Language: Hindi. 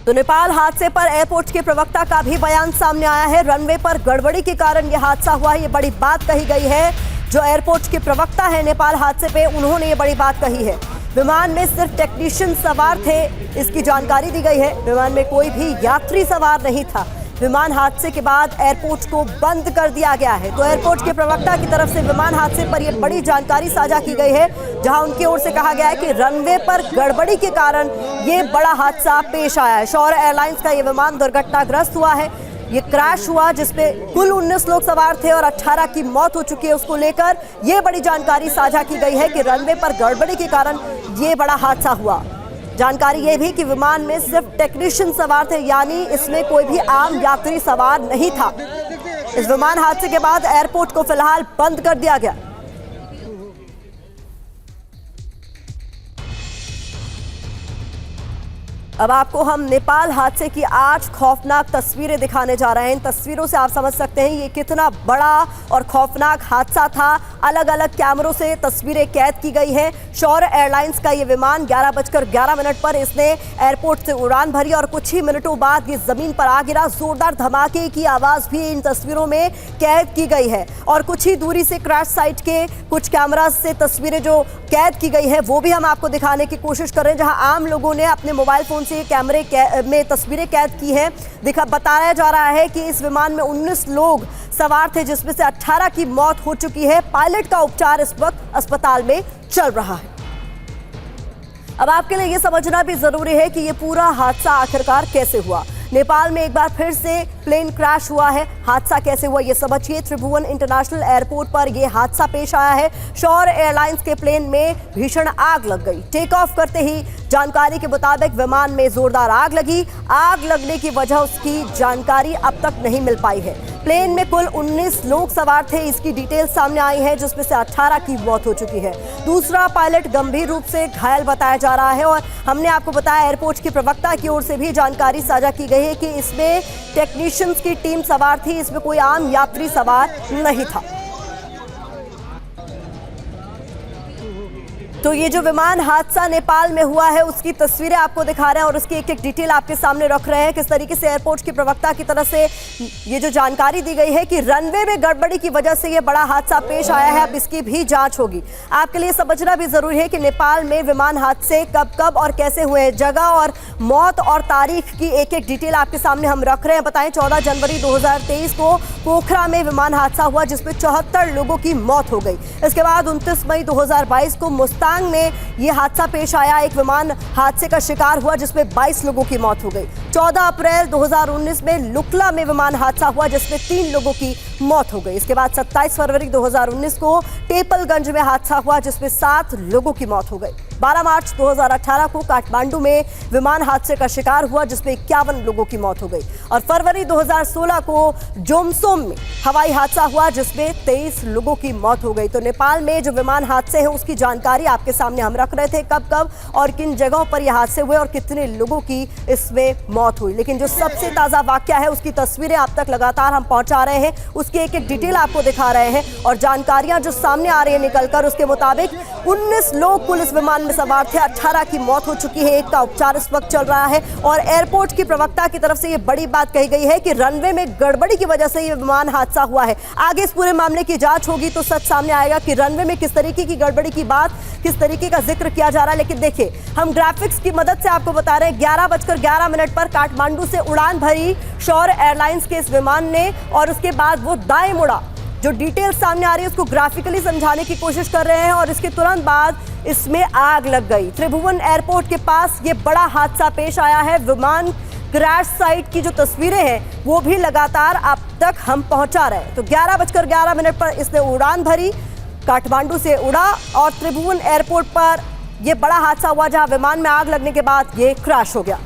तो नेपाल हादसे पर एयरपोर्ट के प्रवक्ता का भी बयान सामने आया है। रनवे पर गड़बड़ी के कारण यह हादसा हुआ है, ये बड़ी बात कही गई है। जो एयरपोर्ट के प्रवक्ता है नेपाल हादसे पे, उन्होंने ये बड़ी बात कही है। विमान में सिर्फ टेक्नीशियन सवार थे, इसकी जानकारी दी गई है। विमान में कोई भी यात्री सवार नहीं था। विमान हादसे के बाद एयरपोर्ट को बंद कर दिया गया है। तो एयरपोर्ट के प्रवक्ता की तरफ से विमान हादसे पर यह बड़ी जानकारी साझा की गई है, जहां उनकी ओर से कहा गया है कि रनवे पर गड़बड़ी के कारण ये बड़ा हादसा पेश आया है। शौर्य एयरलाइंस का ये विमान दुर्घटनाग्रस्त हुआ है। ये क्रैश हुआ जिसपे कुल 19 लोग सवार थे और 18 की मौत हो चुकी है। उसको लेकर ये बड़ी जानकारी साझा की गई है कि रनवे पर गड़बड़ी के कारण ये बड़ा हादसा हुआ। जानकारी ये भी कि विमान में सिर्फ टेक्नीशियन सवार थे, यानी इसमें कोई भी आम यात्री सवार नहीं था। इस विमान हादसे के बाद एयरपोर्ट को फिलहाल बंद कर दिया गया। अब आपको हम नेपाल हादसे की 8 खौफनाक तस्वीरें दिखाने जा रहे हैं। इन तस्वीरों से आप समझ सकते हैं ये कितना बड़ा और खौफनाक हादसा था। अलग अलग कैमरों से तस्वीरें कैद की गई हैं। शौर्य एयरलाइंस का ये विमान 11:11 पर इसने एयरपोर्ट से उड़ान भरी और कुछ ही मिनटों बाद ये जमीन पर आ गिरा। जोरदार धमाके की आवाज भी इन तस्वीरों में कैद की गई है और कुछ ही दूरी से क्रैश साइट के कुछ कैमरा से तस्वीरें जो कैद की गई है वो भी हम आपको दिखाने की कोशिश कर रहे हैं, जहां आम लोगों ने अपने मोबाइल फोन से कैमरे में तस्वीरें कैद की हैं। बताया जा रहा है कि इस विमान में 19 लोग सवार थे, जिसमें से 18 की मौत हो चुकी है। पायलट का उपचार इस वक्त अस्पताल में चल रहा है। अब आपके लिए यह समझना भी जरूरी है कि यह पूरा हादसा आखिरकार कैसे हुआ। नेपाल में एक बार फिर से प्लेन क्रैश हुआ है। हादसा कैसे हुआ ये समझिए। त्रिभुवन इंटरनेशनल एयरपोर्ट पर यह हादसा पेश आया है। शौर्य एयरलाइंस के प्लेन में भीषण आग लग गई। टेक ऑफ करते ही जानकारी के मुताबिक विमान में जोरदार आग लगी। आग लगने की वजह उसकी जानकारी अब तक नहीं मिल पाई है। प्लेन में कुल 19 लोग सवार थे, इसकी डिटेल सामने आई है, जिसमें से 18 की मौत हो चुकी है। दूसरा पायलट गंभीर रूप से घायल बताया जा रहा है और हमने आपको बताया एयरपोर्ट की प्रवक्ता की ओर से भी जानकारी साझा की गई है कि इसमें टेक्नीशियंस की टीम सवार थी, इसमें कोई आम यात्री सवार नहीं था। तो ये जो विमान हादसा नेपाल में हुआ है उसकी तस्वीरें आपको दिखा रहे हैं और उसकी एक एक डिटेल आपके सामने रख रहे हैं। किस तरीके से एयरपोर्ट की प्रवक्ता की तरफ से ये जो जानकारी दी गई है कि रनवे में गड़बड़ी की वजह से ये बड़ा हादसा पेश आया है, अब इसकी भी जांच होगी। आपके लिए समझना भी जरूरी है कि नेपाल में विमान हादसे कब कब और कैसे हुए हैं। जगह और मौत और तारीख की एक एक डिटेल आपके सामने हम रख रहे हैं। बताएं 14 जनवरी 2023 को पोखरा में विमान हादसा हुआ, जिसमें 74 लोगों की मौत हो गई। इसके बाद 29 मई 2022 को मुस्तांग में यह हादसा पेश आया। एक विमान हादसे का शिकार हुआ जिसमें 22 लोगों की मौत हो गई। 14 अप्रैल 2019 में लुकला में विमान हादसा हुआ जिसमें 3 लोगों की मौत हो गई। इसके बाद 27 फरवरी 2019 को टेपलगंज में हादसा हुआ जिसमें 7 लोगों की मौत हो गई। 12 मार्च 2018 को काठमांडू में विमान हादसे का शिकार हुआ जिसमें 51 लोगों की मौत हो गई। और फरवरी 2016 को जोमसोम में हवाई हादसा हुआ जिसमें 23 लोगों की मौत हो गई। तो नेपाल में जो विमान हादसे हैं उसकी जानकारी आपके सामने हम रख रहे थे, कब कब और किन जगहों पर यह हादसे हुए और कितने लोगों की इसमें मौत हुई। लेकिन जो सबसे ताज़ा वाकया है उसकी तस्वीरें आप तक लगातार हम पहुंचा रहे हैं, उसकी एक एक डिटेल आपको दिखा रहे हैं और जानकारियां जो सामने आ रही है निकलकर, उसके मुताबिक 19 लोग कुल इस विमान में सवार थे। 18 की मौत हो चुकी है, एक का उपचार इस वक्त चल रहा है। और एयरपोर्ट की प्रवक्ता की तरफ से ये बड़ी बात कही गई है कि रनवे में गड़बड़ी की वजह से ये विमान हादसा हुआ है। आगे इस पूरे मामले की जांच होगी तो सच सामने आएगा कि रनवे में किस तरीके की गड़बड़ी की बात, किस तरीके का जिक्र किया जा रहा है। लेकिन देखिए, हम ग्राफिक्स की मदद से आपको बता रहे हैं 11:11 पर काठमांडू से उड़ान भरी शौर्य एयरलाइंस के इस विमान ने और उसके बाद वो दाएं मुड़ा। जो डिटेल सामने आ रही है उसको ग्राफिकली समझाने की कोशिश कर रहे हैं और इसके तुरंत बाद इसमें आग लग गई। त्रिभुवन एयरपोर्ट के पास ये बड़ा हादसा पेश आया है। विमान क्रैश साइट की जो तस्वीरें हैं वो भी लगातार आप तक हम पहुंचा रहे हैं। तो 11:11 पर इसने उड़ान भरी, काठमांडू से उड़ा और त्रिभुवन एयरपोर्ट पर यह बड़ा हादसा हुआ जहां विमान में आग लगने के बाद ये क्रैश हो गया।